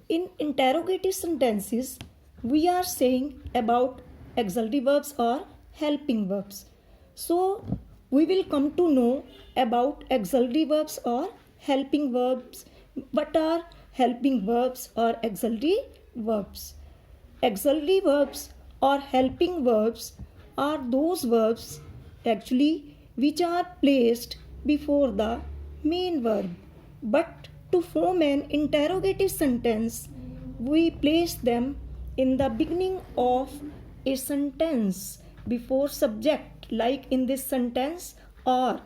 In interrogative sentences, we are saying about auxiliary verbs or helping verbs. So, we will come to know about auxiliary verbs or helping verbs. What are helping verbs or auxiliary verbs? Auxiliary verbs or helping verbs are those verbs actually which are placed before the main verb. But to form an interrogative sentence, we place them in the beginning of a sentence before subject, like in this sentence or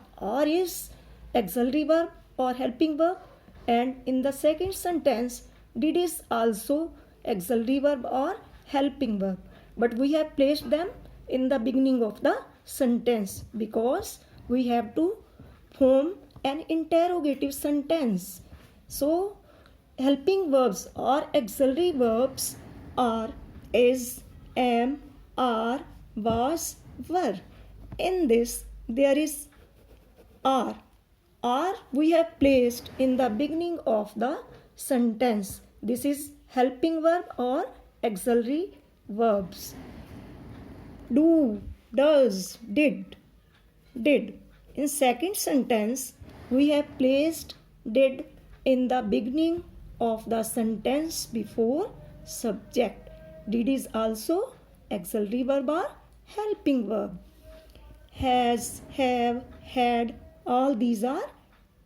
is auxiliary verb or helping verb, and in the second sentence did is also auxiliary verb or helping verb, but we have placed them in the beginning of the sentence because we have to form an interrogative sentence. So helping verbs or auxiliary verbs are is, am, are, was, were. In this there is are. Are we have placed in the beginning of the sentence. This is helping verb or auxiliary verbs. Do, does, did. In second sentence, we have placed did in the beginning of the sentence before subject. Did is also auxiliary verb or helping verb. Has, have, had, all these are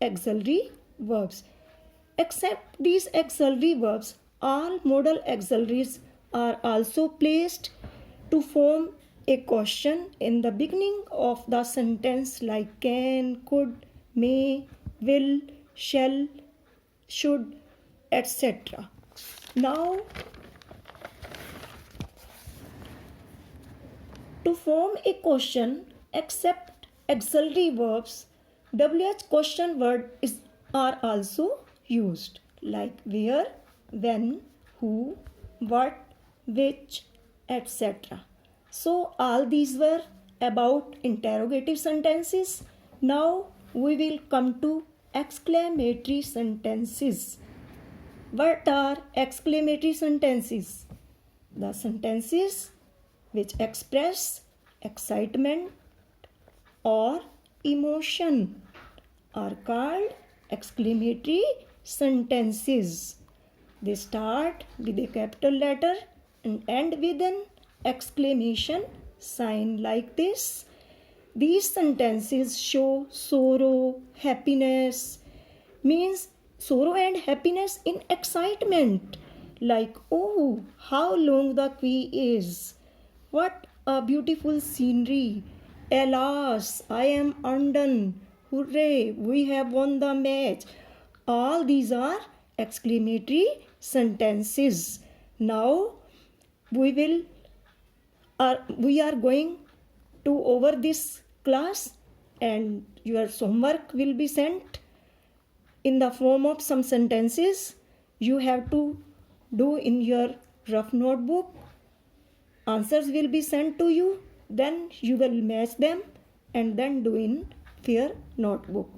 auxiliary verbs. Except these auxiliary verbs, all modal auxiliaries are also placed to form a question in the beginning of the sentence, like can, could, may, will, shall, should, etc. Now, to form a question except auxiliary verbs, WH question word are also used, like where, when, who, what, which, etc. So all these were about interrogative sentences. Now we will come to exclamatory sentences. What are exclamatory sentences? The sentences which express excitement or emotion are called exclamatory sentences. They start with a capital letter and end with an exclamation sign like this. These sentences show sorrow, happiness, means sorrow and happiness in excitement, like oh, how long the queue is, what a beautiful scenery, alas, I am undone, hooray, we have won the match. All these are exclamatory sentences. Now we are going to over this class, and your homework will be sent in the form of some sentences. You have to do in your rough notebook. Answers will be sent to you, then you will match them and then do in fair notebook.